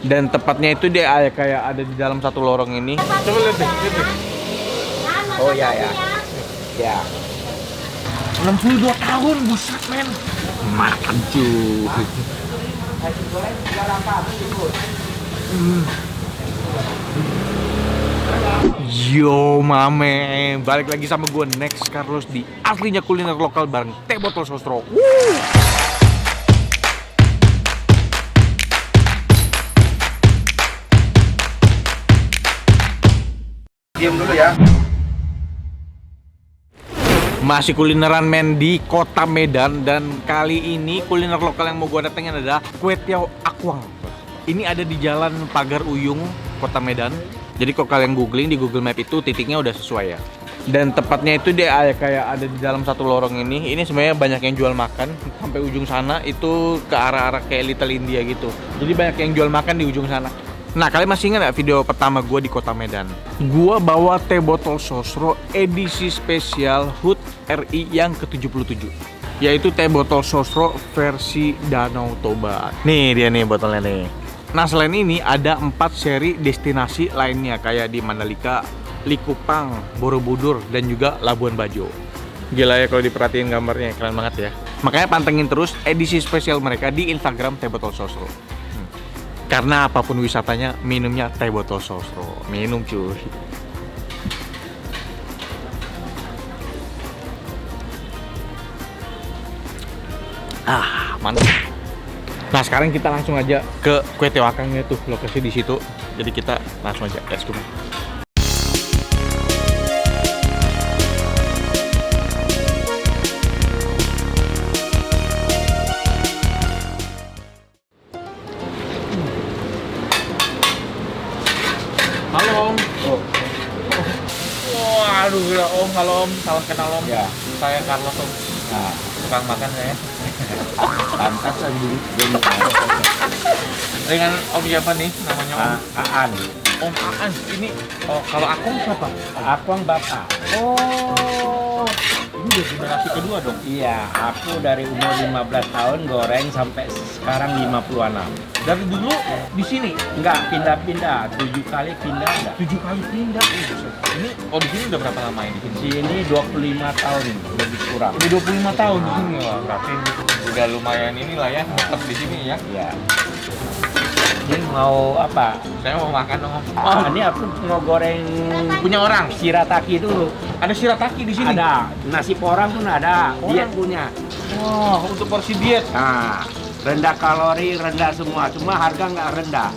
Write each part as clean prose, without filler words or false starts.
Dan tepatnya itu dia kayak ada di dalam satu lorong ini. Coba lihat deh, lihat deh. Oh ya ya. Ya. 62 tahun, buset men. Makan cuy. Yo mame, balik lagi sama gue Next Carlos di aslinya kuliner lokal bareng Teh Botol Sosro. Diam dulu ya. Masih kulineran men di kota Medan, dan kali ini kuliner lokal yang mau gue datengin adalah Kue Tiaw Akwang. Ini ada di Jalan Pagar Uyung, Kota Medan. Jadi kalau kalian googling di Google Map itu titiknya udah sesuai ya. Dan tepatnya itu dia kayak ada di dalam satu lorong ini. Ini sebenarnya banyak yang jual makan. Sampai ujung sana itu ke arah-arah kayak Little India gitu. Jadi banyak yang jual makan di ujung sana. Nah, kalian masih ingat gak video pertama gue di kota Medan? Gue bawa Teh Botol Sosro edisi spesial HUT RI yang ke-77, yaitu Teh Botol Sosro versi Danau Toba. Nih dia nih botolnya nih. Nah, selain ini ada 4 seri destinasi lainnya kayak di Mandalika, Likupang, Borobudur, dan juga Labuan Bajo. Gila ya kalau diperhatiin gambarnya, keren banget ya. Makanya pantengin terus edisi spesial mereka di Instagram Teh Botol Sosro. Karena apapun wisatanya, minumnya Teh Botol Sosro. Minum cuy. Mantap. Nah, sekarang kita langsung aja ke Kue Tiaw Akwangnya tuh, lokasi di situ. Jadi kita langsung aja, let's go. Halo Om. Waduh gila Om, halo Om, salam kenal Om. Ya. Saya Carlos Om. Nah, Tukang makan saya. pantas lagi dulu. Dengan Om siapa nih namanya Om? Aan. Om Aan. Ini kalau Akung siapa? Akwang bapak. Oh, ini udah generasi kedua dong. Iya, aku dari umur 15 tahun goreng sampai sekarang 56. Dari dulu di sini Enggak, pindah-pindah. 7 kali pindah enggak. 7 kali pindah. Ini di sini udah berapa lama ini? Di sini 25 tahun lebih kurang. Udah 25 tahun di sini. Wah, berarti udah lumayan inilah ya, tetap di sini ya. Iya. Ini mau apa? Saya mau makan dong Om. Oh, ini aku mau goreng Punya orang. shirataki dulu. Ada shirataki di sini. Ada, nasi porang pun ada, Porang? diet punya. Wah, untuk porsi diet. Nah, rendah kalori, rendah semua, cuma harga nggak rendah.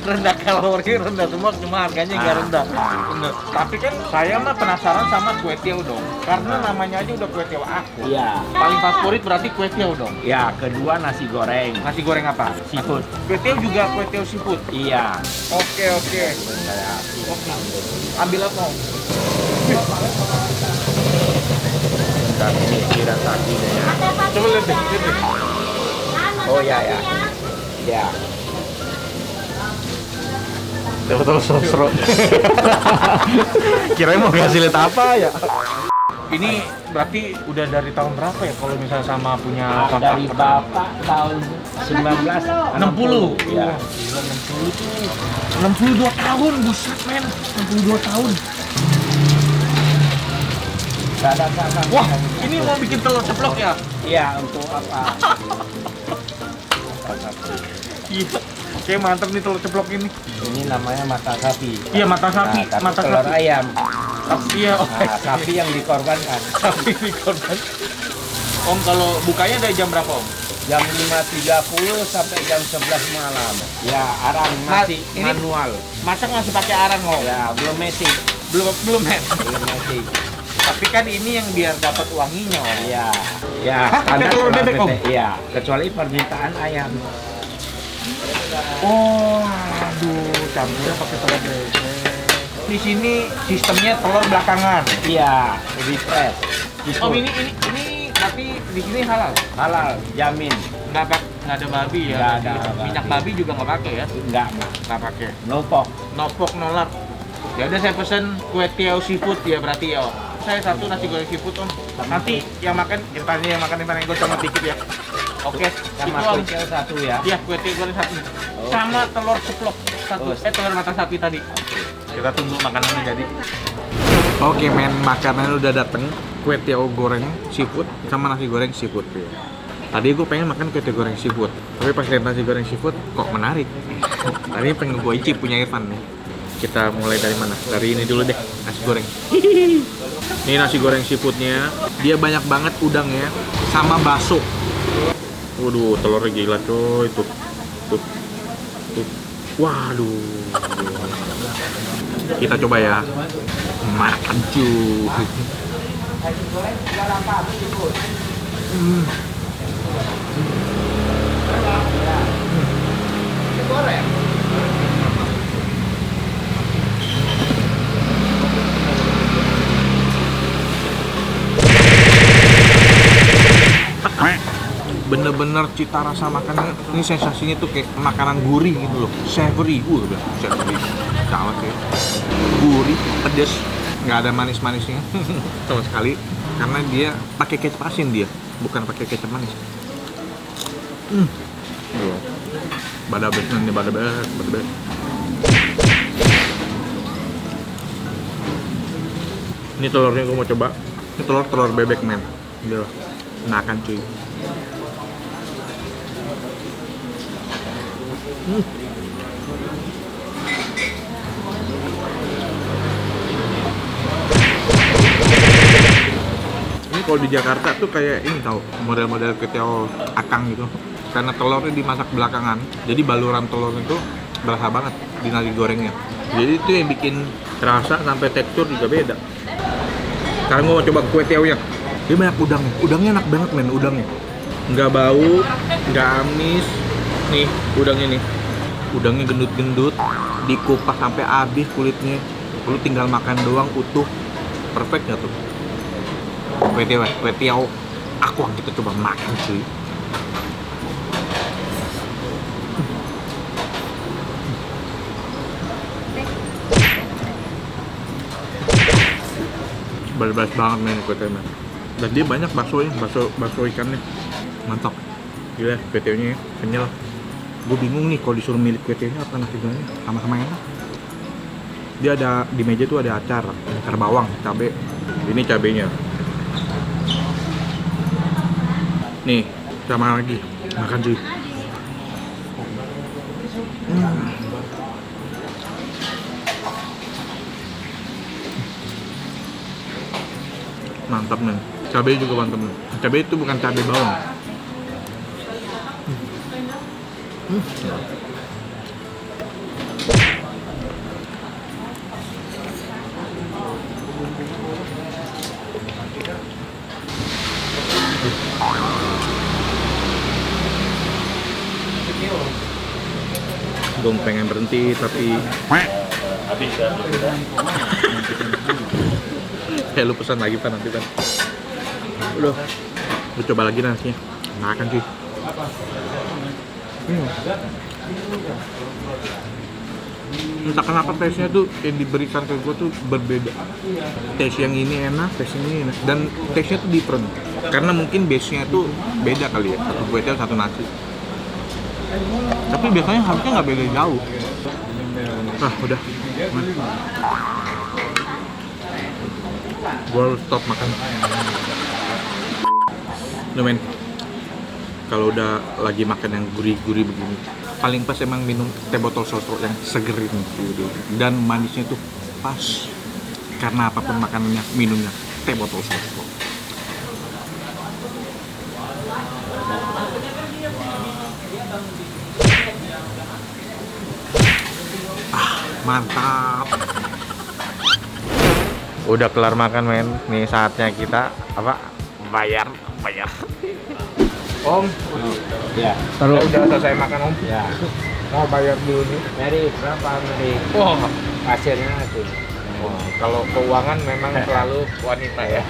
Rendah kalori, rendah semua, cuma harganya nggak rendah. Bener. Tapi kan saya mah penasaran sama kue tiaw dong, karena namanya aja udah Kue Tiaw Akwang. Iya. Paling favorit berarti kue tiaw dong. Ya, kedua nasi goreng. Nasi goreng apa? Seafood. Kue tiaw juga kue tiaw seafood. Iya. Oke. Saya Oke. Ambil apa Om? dan ini shirataki ya. Coba lihat deh, lihat deh. Oh ya ya. Ya. Teh Botol Sosro. Kirain mau kasih lihat apa ya? Ini berarti udah dari tahun berapa ya kalau misalnya sama punya Dari bapak tahun 1960. Ya. Gila, 60 tuh. 62 tahun, buset men. 62 tahun. Ada. Wah, ini mau bikin telur ceplok ya? Iya, untuk apa? Iya. Kayak mantep nih telur ceplok ini. Ini namanya mata sapi. Iya, mata sapi, Nah, tapi mata telur sapi. ayam. Iya, Nah, sapi yang dikorbankan. sapi dikorban. Om, kalau bukanya dari jam berapa Om? Jam 5.30 sampai jam 11 malam. Ya, arang masih ini- manual. Masak masih pakai arang Om? Ya, belum mesin. Belum ya? Belum mesin. Tapi kan ini yang biar dapat wanginya Om. Iya. Ya, Pakai telur bebek, Om? Iya, kecuali permintaan ayam. Oh, aduh, campurnya pakai telur bebek. Di sini sistemnya telur belakangan. Iya, refresh. Om, ini tapi di sini halal. halal, jamin. Nggak ada babi ya? Nggak ada Minyak babi. babi juga nggak pakai ya? Enggak. Nggak pakai. No pork. Nopok nolak. Ya udah saya pesen kue tiaw seafood ya berarti ya Om. Saya satu nasi goreng seafood Om. Nanti yang makan, yang makan gue cuma dikit ya. Oke, Sama itu Om. kue tiaw satu ya. Iya, kue tiaw goreng satu. Oke. Sama telur ceplok satu. Oh, Telur mata sapi tadi. Kita tunggu makanannya jadi. Oke men, makanannya udah dateng. Kue tiaw goreng seafood sama nasi goreng seafood. Tadi gue pengen makan kue tiaw goreng seafood, tapi pas lihat nasi goreng seafood kok menarik. Tadi pengen gue icip punya Irfan nih. Kita mulai dari mana? Dari ini dulu deh, nasi goreng. Ini nasi goreng seafoodnya, dia banyak banget udangnya sama bakso. Waduh, telurnya gila coy, tuh. Waduh. Kita coba ya. Makan cuy. Bener-bener cita rasa makannya ini sensasinya tuh kayak makanan gurih gitu loh, savory, udah savory, salah kayak gurih, pedes, nggak ada manis-manisnya sama sekali karena dia pakai kecap asin dia, bukan pakai kecap manis. Badabes nih, badabes. Ini telurnya gue mau coba. Ini telur bebek men. Udah, makan cuy. Ini kalau di Jakarta tuh kayak ini tahu model-model kue tiaw akang gitu. Karena telurnya dimasak belakangan, jadi baluran telur itu berasa banget di nasi gorengnya. Jadi itu yang bikin rasa sampai tekstur juga beda. Sekarang gua mau coba kue tiawnya. Dia banyak udangnya. Udangnya enak banget men, udangnya. Nggak bau, nggak amis. Nih, udangnya nih. Udangnya gendut-gendut, dikupas sampai habis kulitnya. Lu tinggal makan doang utuh. Perfect nggak tuh? Kue tiaw aku kita coba makan cuy. Berbeda banget men kue tiawnya. Dan dia banyak baksonya, bakso ikannya. Mantap. Gila, kue tiawnya kenyal. Gue bingung nih kalau disuruh milih kue tiawnya apa nasi gorengnya, sama-sama enak. Dia ada di meja tuh ada acar bawang, cabe. Ini cabenya. Nih, sama lagi. Makan cuy. Mantap men. Cabai juga mantap men. Cabai itu bukan cabai bawang. Gue pengen berhenti tapi Habis ya. kayak lu pesan lagi Pan nanti Pan. Udah, lu coba lagi nasinya. Makan cuy. Entah kenapa taste-nya tuh yang diberikan ke gue tuh berbeda. Taste yang ini enak, taste yang ini enak. Dan taste-nya tuh different. Karena mungkin base-nya tuh beda kali ya. Satu kue tiaw, satu nasi. Tapi biasanya harusnya nggak beda jauh. Ah, udah. Gue harus stop makan. Loh men, kalau udah lagi makan yang gurih-gurih begini, paling pas emang minum teh botol soto yang segerin gitu. Dan manisnya tuh pas. Karena apapun makanannya, minumnya teh botol soto. Mantap. Udah kelar makan men. Nih saatnya kita bayar. Om, Ya. udah selesai makan Om. Ya. Mau bayar dulu nih. Mary, berapa Mary? Wah, Hasilnya tuh. kalau keuangan memang selalu wanita ya.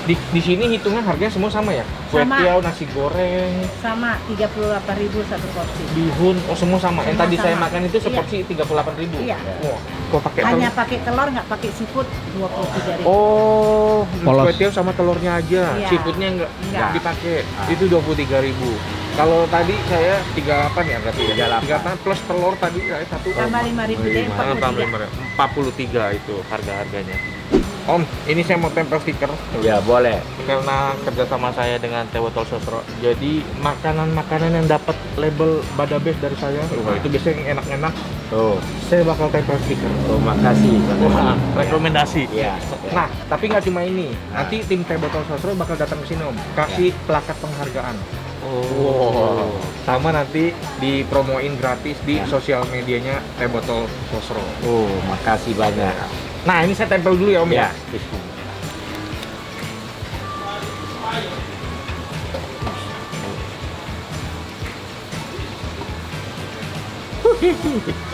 Di sini hitungan harganya semua sama ya? Kue Sama. tiaw, nasi goreng, Sama 38.000 satu porsi. bihun, oh semua sama. Yang Semua tadi saya sama. makan itu Iya. seporsi 38.000. Iya. Wah, Kok pakai Hanya telur? pakai telur, nggak pakai seafood, 23.000. Oh, Polos. kue tiaw sama telurnya aja. Iya. Seafoodnya enggak Enggak. dipakai. Ah. Itu 23.000. Kalau tadi saya 38 ya berarti. 38. 38 plus telur tadi saya satu. Tambah 5.000 deh, 43. 43 itu harga-harganya. Om, ini saya mau tempel stiker Ya boleh. karena kerjasama saya dengan Teh Botol Sosro. Jadi makanan-makanan yang dapat label Badabes dari saya, wah itu biasanya yang enak-enak. Tuh. Saya bakal tempel stiker. Oh, makasih. Wah, rekomendasi. Iya. Nah, tapi nggak cuma ini. Nanti tim Teh Botol Sosro bakal datang ke sini Om, kasih plakat penghargaan. Oh. Sama nanti dipromoin gratis di Ya. sosial medianya Teh Botol Sosro. Oh, makasih banyak. Nah, ini saya tempel dulu ya Om ya. Ya. Bismillah.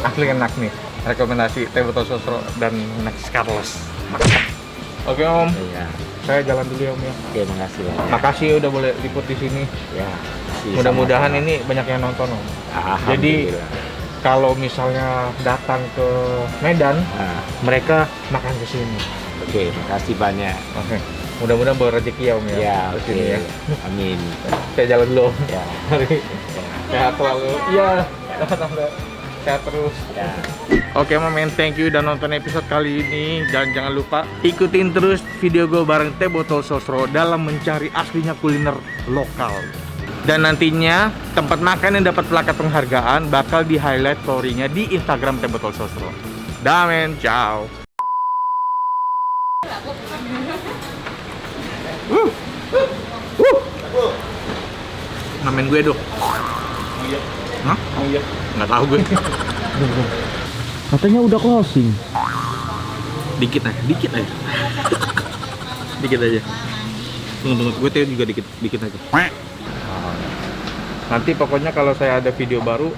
Asli enak nih. Rekomendasi Teh Botol Sosro dan Next Carlos. Oke Om, Iya. saya jalan dulu ya Om ya. Oke, makasih banyak. Makasih udah boleh liput di sini. Ya. makasih, Mudah-mudahan sama-sama. ini banyak yang nonton Om. Alhamdulillah. Kalau misalnya datang ke Medan, Nah, mereka makan ke sini. oke, makasih banyak. Oke. Mudah-mudahan bawa rezeki ya Om ya. Ya, Ke oke. sini ya. Amin. Saya jalan dulu Om. Ya. Mari. Ya. Sehat selalu. Iya. Sehat terus. Ya. Oke men, thank you udah nonton episode kali ini. Dan jangan lupa ikutin terus video gue bareng Teh Botol Sosro dalam mencari aslinya kuliner lokal. Dan nantinya tempat makan yang dapat plakat penghargaan bakal di highlight story-nya di Instagram Teh Botol Sosro. Dah men, ciao. Ngamen gue dong. Hah? Nggak tahu gue. Katanya udah closing. Dikit aja. Dikit aja. Tunggu, gue teh juga dikit aja. Nanti pokoknya kalau saya ada video baru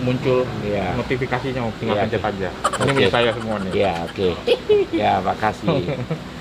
muncul Iya. notifikasinya, tinggal Iya, pencet aja. Ini Oke. milik saya semua nih. Ya, oke. Ya, makasih.